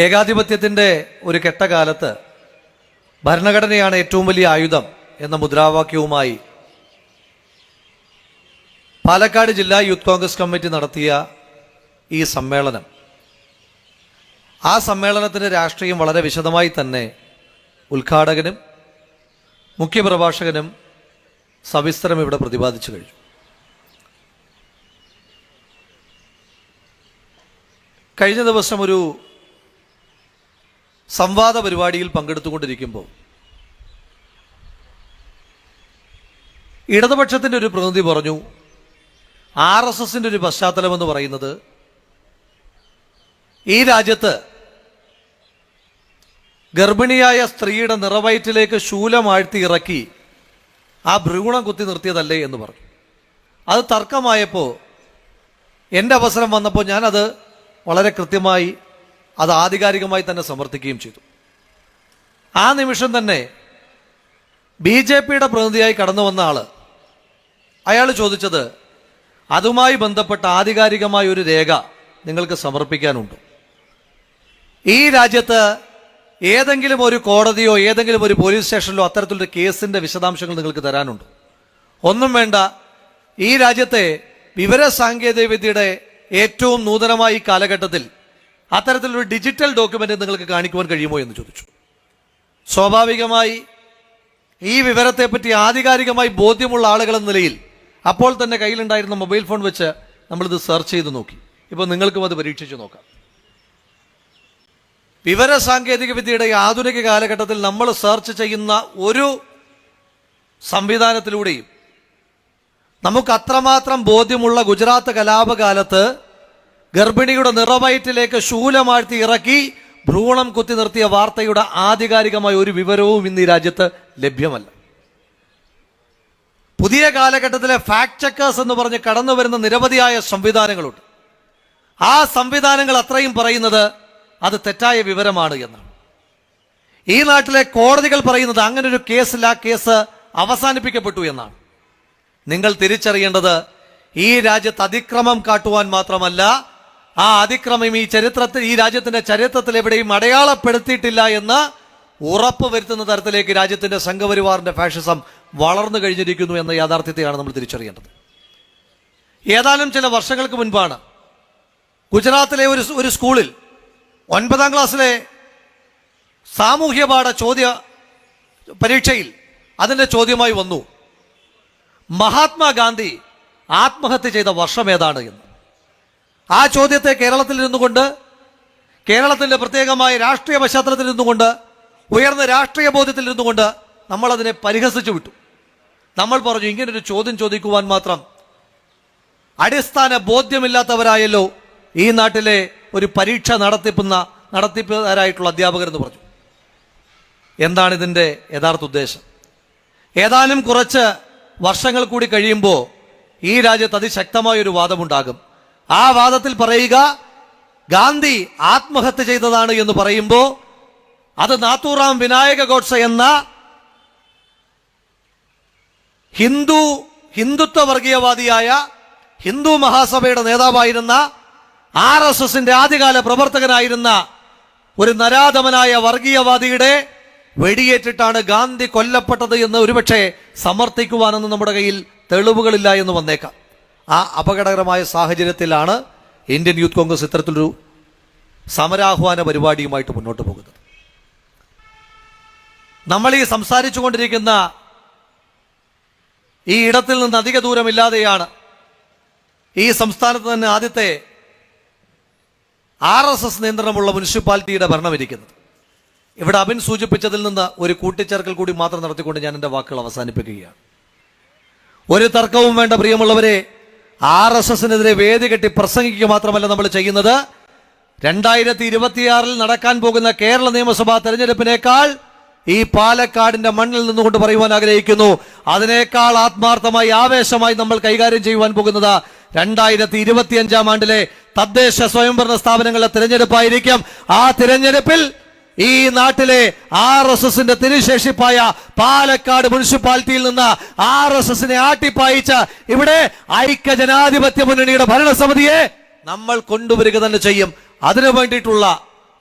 ഏകാധിപത്യത്തിൻ്റെ ഒരു കെട്ടകാലത്ത് ഭരണഘടനയാണ് ഏറ്റവും വലിയ ആയുധം എന്ന മുദ്രാവാക്യവുമായി പാലക്കാട് ജില്ലാ യൂത്ത് കോൺഗ്രസ് കമ്മിറ്റി നടത്തിയ ഈ സമ്മേളനം, ആ സമ്മേളനത്തിൻ്റെ രാഷ്ട്രീയം വളരെ വിശദമായി തന്നെ ഉദ്ഘാടകനും മുഖ്യപ്രഭാഷകനും സവിസ്തരം ഇവിടെ പ്രതിപാദിച്ചു കഴിഞ്ഞു. കഴിഞ്ഞ ദിവസം ഒരു സംവാദ പരിപാടിയിൽ പങ്കെടുത്തുകൊണ്ടിരിക്കുമ്പോൾ ഇടതുപക്ഷത്തിൻ്റെ ഒരു പ്രതിനിധി പറഞ്ഞു, RSSന്റെ ഒരു പശ്ചാത്തലമെന്ന് പറയുന്നത് ഈ രാജ്യത്ത് ഗർഭിണിയായ സ്ത്രീയുടെ നിറവയറ്റിലേക്ക് ശൂലമാഴ്ത്തി ഇറക്കി ആ ഭ്രൂണം കുത്തി നിർത്തിയതല്ലേ എന്ന് പറഞ്ഞു. അത് തർക്കമായപ്പോൾ എൻ്റെ അവസരം വന്നപ്പോൾ ഞാനത് വളരെ കൃത്യമായി അത് ആധികാരികമായി തന്നെ സമർത്ഥിക്കുകയും ചെയ്തു. ആ നിമിഷം തന്നെ BJPയുടെ പ്രതിനിധിയായി കടന്നു വന്ന അയാൾ ചോദിച്ചത്, അതുമായി ബന്ധപ്പെട്ട ആധികാരികമായ ഒരു രേഖ നിങ്ങൾക്ക് സമർപ്പിക്കാനുണ്ടോ? ഈ രാജ്യത്ത് ഏതെങ്കിലും ഒരു കോടതിയോ ഏതെങ്കിലും ഒരു പോലീസ് സ്റ്റേഷനിലോ അത്തരത്തിലൊരു കേസിൻ്റെ വിശദാംശങ്ങൾ നിങ്ങൾക്ക് തരാനുണ്ടോ? ഒന്നും വേണ്ട. ഈ രാജ്യത്തെ വിവര സാങ്കേതിക വിദ്യയുടെ ഏറ്റവും നൂതനമായ ഈ കാലഘട്ടത്തിൽ അത്തരത്തിലൊരു ഡിജിറ്റൽ ഡോക്യുമെന്റ് നിങ്ങൾക്ക് കാണിക്കുവാൻ കഴിയുമോ എന്ന് ചോദിച്ചു. സ്വാഭാവികമായി ഈ വിവരത്തെപ്പറ്റി ആധികാരികമായി ബോധ്യമുള്ള ആളുകളെന്ന നിലയിൽ അപ്പോൾ തന്നെ കയ്യിലുണ്ടായിരുന്ന മൊബൈൽ ഫോൺ വെച്ച് നമ്മളിത് സെർച്ച് ചെയ്ത് നോക്കി. ഇപ്പോൾ നിങ്ങൾക്കും അത് പരീക്ഷിച്ച് നോക്കാം. വിവര സാങ്കേതിക വിദ്യയുടെ ആധുനിക കാലഘട്ടത്തിൽ നമ്മൾ സെർച്ച് ചെയ്യുന്ന ഒരു സംവിധാനത്തിലൂടെയും നമുക്ക് അത്രമാത്രം ബോധ്യമുള്ള ഗുജറാത്ത് കലാപകാലത്ത് ഗർഭിണിയുടെ നിറവയറ്റിലേക്ക് ശൂലമാഴ്ത്തി ഇറക്കി ഭ്രൂണം കുത്തി നിർത്തിയ വാർത്തയുടെ ആധികാരികമായ ഒരു വിവരവും ഇന്ന് ഈ രാജ്യത്ത് ലഭ്യമല്ല. പുതിയ കാലഘട്ടത്തിലെ ഫാക്ട് ചെക്കേഴ്സ് എന്ന് പറഞ്ഞ് കടന്നു വരുന്ന നിരവധിയായ സംവിധാനങ്ങളുണ്ട്. ആ സംവിധാനങ്ങൾ അത്രയും പറയുന്നത് അത് തെറ്റായ വിവരമാണ് എന്നാണ്. ഈ നാട്ടിലെ കോടതികൾ പറയുന്നത് അങ്ങനൊരു കേസിൽ ആ കേസ് അവസാനിപ്പിക്കപ്പെട്ടു എന്നാണ്. നിങ്ങൾ തിരിച്ചറിയേണ്ടത്, ഈ രാജ്യത്ത് അതിക്രമം കാട്ടുവാൻ മാത്രമല്ല, ആ അതിക്രമം ഈ രാജ്യത്തിന്റെ ചരിത്രത്തിൽ എവിടെയും അടയാളപ്പെടുത്തിയിട്ടില്ല എന്ന് ഉറപ്പ് വരുത്തുന്ന തരത്തിലേക്ക് രാജ്യത്തിന്റെ സംഘപരിവാറിന്റെ ഫാഷിസം വളർന്നു കഴിഞ്ഞിരിക്കുന്നു എന്ന യാഥാർത്ഥ്യത്തെയാണ് നമ്മൾ തിരിച്ചറിയേണ്ടത്. ഏതാനും ചില വർഷങ്ങൾക്ക് മുൻപാണ് ഗുജറാത്തിലെ ഒരു സ്കൂളിൽ 9ാം ക്ലാസ്സിലെ സാമൂഹ്യ പാഠ ചോദ്യ പരീക്ഷയിൽ അതിൻ്റെ ചോദ്യമായി വന്നു, മഹാത്മാഗാന്ധി ആത്മഹത്യ ചെയ്ത വർഷം ഏതാണ് എന്ന്. ആ ചോദ്യത്തെ കേരളത്തിൻ്റെ പ്രത്യേകമായ രാഷ്ട്രീയ പശ്ചാത്തലത്തിൽ ഇരുന്നുകൊണ്ട്, ഉയർന്ന രാഷ്ട്രീയ ബോധ്യത്തിൽ ഇരുന്നുകൊണ്ട് നമ്മളതിനെ പരിഹസിച്ചു വിട്ടു. നമ്മൾ പറഞ്ഞു, ഇങ്ങനൊരു ചോദ്യം ചോദിക്കുവാൻ മാത്രം അടിസ്ഥാന ബോധ്യമില്ലാത്തവരായല്ലോ ഈ നാട്ടിലെ ഒരു പരീക്ഷ നടത്തിപ്പുകാരായിട്ടുള്ള അധ്യാപകരെന്ന് പറഞ്ഞു. എന്താണ് ഇതിൻ്റെ യഥാർത്ഥ ഉദ്ദേശം? ഏതാനും കുറച്ച് വർഷങ്ങൾ കൂടി കഴിയുമ്പോൾ ഈ രാജ്യത്ത് അതിശക്തമായൊരു വാദമുണ്ടാകും. ആ വാദത്തിൽ പറയുക, ഗാന്ധി ആത്മഹത്യ ചെയ്തതാണ് എന്ന് പറയുമ്പോൾ അത് നാത്തൂറാം വിനായക ഗോഡ്സെ എന്ന ഹിന്ദുത്വ വർഗീയവാദിയായ ഹിന്ദു മഹാസഭയുടെ നേതാവായിരുന്ന RSSന്റെ ആദ്യകാല പ്രവർത്തകനായിരുന്ന ഒരു നരാധമനായ വർഗീയവാദിയുടെ വെടിയേറ്റിട്ടാണ് ഗാന്ധി കൊല്ലപ്പെട്ടത് എന്ന് ഒരുപക്ഷെ സമർത്ഥിക്കുവാനൊന്നും നമ്മുടെ കയ്യിൽ തെളിവുകളില്ല എന്ന് വന്നേക്കാം. ആ അപകടകരമായ സാഹചര്യത്തിലാണ് ഇന്ത്യൻ യൂത്ത് കോൺഗ്രസ് ഇത്തരത്തിലൊരു സമരാഹ്വാന പരിപാടിയുമായിട്ട് മുന്നോട്ട് പോകുന്നത്. നമ്മൾ ഈ സംസാരിച്ചു കൊണ്ടിരിക്കുന്ന ഈ ഇടത്തിൽ നിന്ന് അധിക ദൂരമില്ലാതെയാണ് ഈ സംസ്ഥാനത്ത് തന്നെ ആദ്യത്തെ RSS നിയന്ത്രണമുള്ള മുനിസിപ്പാലിറ്റിയുടെ ഭരണമിരിക്കുന്നത്. ഇവിടെ അബിൻ സൂചിപ്പിച്ചതിൽ നിന്ന് ഒരു കൂട്ടിച്ചേർക്കൽ കൂടി മാത്രം നടത്തിക്കൊണ്ട് ഞാൻ എൻ്റെ വാക്കുകൾ അവസാനിപ്പിക്കുകയാണ്. ഒരു തർക്കവും വേണ്ട പ്രിയമുള്ളവരെ, RSSനെതിരെ വേദി കെട്ടി പ്രസംഗിക്കുക മാത്രമല്ല നമ്മൾ ചെയ്യുന്നത്. 2026 നടക്കാൻ പോകുന്ന കേരള നിയമസഭാ തെരഞ്ഞെടുപ്പിനേക്കാൾ ഈ പാലക്കാടിന്റെ മണ്ണിൽ നിന്നുകൊണ്ട് പറയുവാൻ ആഗ്രഹിക്കുന്നു, അതിനേക്കാൾ ആത്മാർത്ഥമായി ആവേശമായി നമ്മൾ കൈകാര്യം ചെയ്യുവാൻ പോകുന്നത് 2025 ആണ്ടിലെ തദ്ദേശ സ്വയംഭരണ സ്ഥാപനങ്ങളുടെ തിരഞ്ഞെടുപ്പായിരിക്കും. ആ തിരഞ്ഞെടുപ്പിൽ ഈ നാട്ടിലെ RSSന്റെ തിരുശേഷിപ്പായ പാലക്കാട് മുനിസിപ്പാലിറ്റിയിൽ നിന്ന് RSSനെ ആട്ടിപ്പായിച്ച് ഇവിടെ ഐക്യ ജനാധിപത്യ മുന്നണിയുടെ ഭരണസമിതിയെ നമ്മൾ കൊണ്ടുവരിക തന്നെ ചെയ്യും. അതിനു വേണ്ടിയിട്ടുള്ള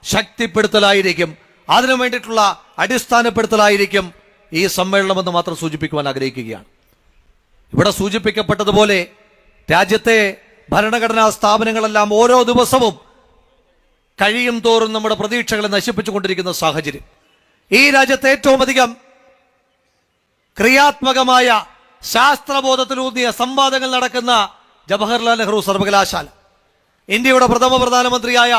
ശക്തിപ്പെടുത്തലായിരിക്കും, അതിനു വേണ്ടിയിട്ടുള്ള അടിസ്ഥാനപ്പെടുത്തലായിരിക്കും ഈ സമ്മേളനമെന്ന് മാത്രം സൂചിപ്പിക്കുവാൻ ആഗ്രഹിക്കുകയാണ്. ഇവിടെ സൂചിപ്പിക്കപ്പെട്ടതുപോലെ രാജ്യത്തെ ഭരണഘടനാ സ്ഥാപനങ്ങളെല്ലാം ഓരോ ദിവസവും കഴിയും തോറും നമ്മുടെ പ്രതീക്ഷകളെ നശിപ്പിച്ചുകൊണ്ടിരിക്കുന്ന സാഹചര്യം. ഈ രാജ്യത്തെ ഏറ്റവും അധികം ക്രിയാത്മകമായ ശാസ്ത്രബോധത്തിലൂന്നിയ സംവാദങ്ങൾ നടക്കുന്ന ജവഹർലാൽ നെഹ്റു സർവകലാശാല, ഇന്ത്യയുടെ പ്രഥമ പ്രധാനമന്ത്രിയായ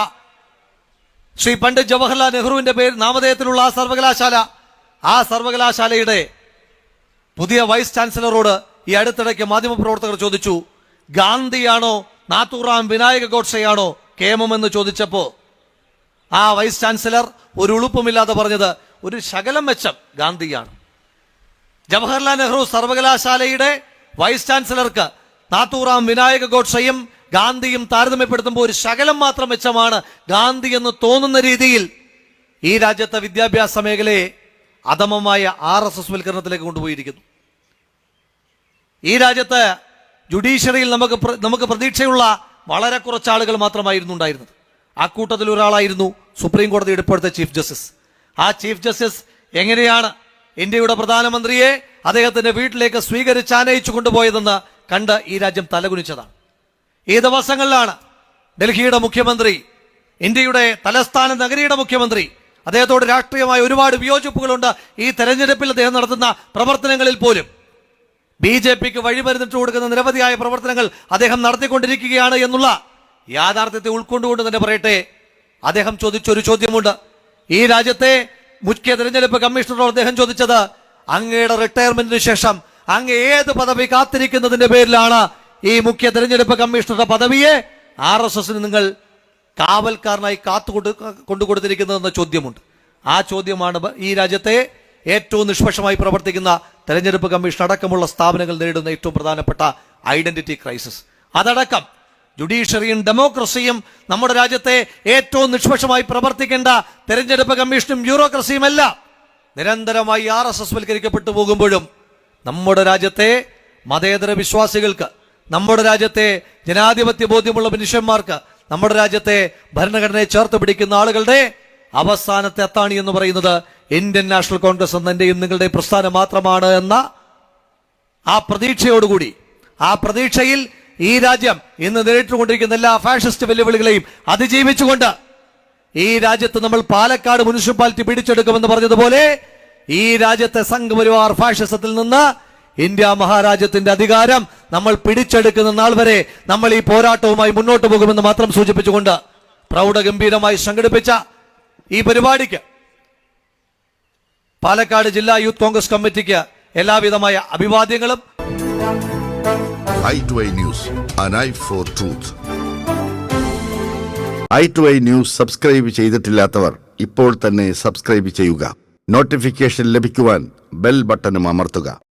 ശ്രീ പണ്ഡിറ്റ് ജവഹർലാൽ നെഹ്റുവിന്റെ പേര് നാമധേയത്തിലുള്ള ആ സർവകലാശാലയുടെ പുതിയ വൈസ് ചാൻസലറോട് ഈ അടുത്തിടയ്ക്ക് മാധ്യമപ്രവർത്തകർ ചോദിച്ചു, ഗാന്ധിയാണോ നാഥൂറാം വിനായക ഗോഡ്സെയാണോ കേമമെന്ന് ചോദിച്ചപ്പോ ആ വൈസ് ചാൻസലർ ഒരു ഉളുപ്പുമില്ലാതെ പറഞ്ഞത് ഒരു ശകലം മെച്ചം ഗാന്ധിയാണ്. ജവഹർലാൽ നെഹ്റു സർവകലാശാലയുടെ വൈസ് ചാൻസലർക്ക് നാഥൂറാം വിനായക ഗോഡ്സെയും ഗാന്ധിയും താരതമ്യപ്പെടുത്തുമ്പോൾ ഒരു ശകലം മാത്രം മെച്ചമാണ് ഗാന്ധി എന്ന് തോന്നുന്ന രീതിയിൽ ഈ രാജ്യത്തെ വിദ്യാഭ്യാസ മേഖലയെ അധമമായ RSS വൽക്കരണത്തിലേക്ക് കൊണ്ടുപോയിരിക്കുന്നു. ഈ രാജ്യത്ത് ജുഡീഷ്യറിയിൽ നമുക്ക് പ്രതീക്ഷയുള്ള വളരെ കുറച്ച് ആളുകൾ മാത്രമായിരുന്നു ഉണ്ടായിരുന്നത്. അക്കൂട്ടത്തിൽ ഒരാളായിരുന്നു സുപ്രീം കോടതിയുടെ ഇപ്പോഴത്തെ ചീഫ് ജസ്റ്റിസ്. ആ ചീഫ് ജസ്റ്റിസ് എങ്ങനെയാണ് ഇന്ത്യയുടെ പ്രധാനമന്ത്രിയെ അദ്ദേഹത്തിന്റെ വീട്ടിലേക്ക് സ്വീകരിച്ചാനയിച്ചു കൊണ്ടുപോയതെന്ന് കണ്ട് ഈ രാജ്യം തലകുനിച്ചതാണ്. ഈ ദിവസങ്ങളിലാണ് ഡൽഹിയുടെ മുഖ്യമന്ത്രി, ഇന്ത്യയുടെ തലസ്ഥാന നഗരിയുടെ മുഖ്യമന്ത്രി, അദ്ദേഹത്തോട് രാഷ്ട്രീയമായ ഒരുപാട് വിയോജിപ്പുകളുണ്ട്. ഈ തെരഞ്ഞെടുപ്പിൽ അദ്ദേഹം നടത്തുന്ന പ്രവർത്തനങ്ങളിൽ പോലും BJPക്ക് വഴിമരുന്നിട്ട് കൊടുക്കുന്ന നിരവധിയായ പ്രവർത്തനങ്ങൾ അദ്ദേഹം നടത്തിക്കൊണ്ടിരിക്കുകയാണ് എന്നുള്ള യാഥാർത്ഥ്യത്തെ ഉൾക്കൊണ്ടുകൊണ്ട് തന്നെ പറയട്ടെ, അദ്ദേഹം ചോദിച്ചൊരു ചോദ്യമുണ്ട്. ഈ രാജ്യത്തെ മുഖ്യ തെരഞ്ഞെടുപ്പ് കമ്മീഷണറോട് അദ്ദേഹം ചോദിച്ചത്, അങ്ങയുടെ റിട്ടയർമെന്റിന് ശേഷം അങ്ങ് ഏത് പദവി കാത്തിരിക്കുന്നതിന്റെ പേരിലാണ് ഈ മുഖ്യ തെരഞ്ഞെടുപ്പ് കമ്മീഷണറുടെ പദവിയെ RSSന് നിങ്ങൾ കാവൽക്കാരനായി കൊണ്ടുകൊടുത്തിരിക്കുന്നതെന്ന ചോദ്യമുണ്ട്. ആ ചോദ്യമാണ് ഈ രാജ്യത്തെ ഏറ്റവും നിഷ്പക്ഷമായി പ്രവർത്തിക്കുന്ന തെരഞ്ഞെടുപ്പ് കമ്മീഷൻ അടക്കമുള്ള സ്ഥാപനങ്ങൾ നേരിടുന്ന ഏറ്റവും പ്രധാനപ്പെട്ട ഐഡന്റിറ്റി ക്രൈസിസ്. അതടക്കം ജുഡീഷ്യറിയും ഡെമോക്രസിയും നമ്മുടെ രാജ്യത്തെ ഏറ്റവും നിഷ്പക്ഷമായി പ്രവർത്തിക്കേണ്ട തെരഞ്ഞെടുപ്പ് കമ്മീഷനും ബ്യൂറോക്രസിയുമല്ല നിരന്തരമായി RSS വൽക്കരിക്കപ്പെട്ടു പോകുമ്പോഴും നമ്മുടെ രാജ്യത്തെ മതേതര വിശ്വാസികൾക്ക്, നമ്മുടെ രാജ്യത്തെ ജനാധിപത്യ ബോധ്യമുള്ള മനുഷ്യന്മാർക്ക്, നമ്മുടെ രാജ്യത്തെ ഭരണഘടനയെ ചേർത്ത് പിടിക്കുന്ന ആളുകളുടെ അവസാനത്തെ അത്താണി എന്ന് പറയുന്നത് ഇന്ത്യൻ നാഷണൽ കോൺഗ്രസ് എന്ന എന്റെയും നിങ്ങളുടെയും പ്രസ്ഥാനം മാത്രമാണ് എന്ന ആ പ്രതീക്ഷയോടുകൂടി, ആ പ്രതീക്ഷയിൽ ഈ രാജ്യം ഇന്ന് നേരിട്ടുകൊണ്ടിരിക്കുന്ന എല്ലാ ഫാഷിസ്റ്റ് വെല്ലുവിളികളെയും അതിജീവിച്ചുകൊണ്ട് ഈ രാജ്യത്ത് നമ്മൾ പാലക്കാട് മുനിസിപ്പാലിറ്റി പിടിച്ചെടുക്കുമെന്ന് പറഞ്ഞതുപോലെ ഈ രാജ്യത്തെ സംഘപരിവാർ ഫാഷിസത്തിൽ നിന്ന് ഇന്ത്യ മഹാരാജ്യത്തിന്റെ അധികാരം നമ്മൾ പിടിച്ചെടുക്കുന്ന നാൾ വരെ നമ്മൾ ഈ പോരാട്ടവുമായി മുന്നോട്ട് പോകുമെന്ന് മാത്രം സൂചിപ്പിച്ചുകൊണ്ട് പ്രൗഢഗംഭീരമായി സംഘടിപ്പിച്ച ഈ പരിപാടിക്ക് പാലക്കാട് ജില്ലാ യൂത്ത് കോൺഗ്രസ് കമ്മിറ്റിക്ക് എല്ലാവിധമായ അഭിവാദ്യങ്ങളും. i2i News, an eye for truth. i2i News subscribe ചെയ്തിട്ടില്ലാത്തവർ ഇപ്പോൾ തന്നെ സബ്സ്ക്രൈബ് ചെയ്യുക. നോട്ടിഫിക്കേഷൻ ലഭിക്കുവാൻ ബെൽ ബട്ടണും അമർത്തുക.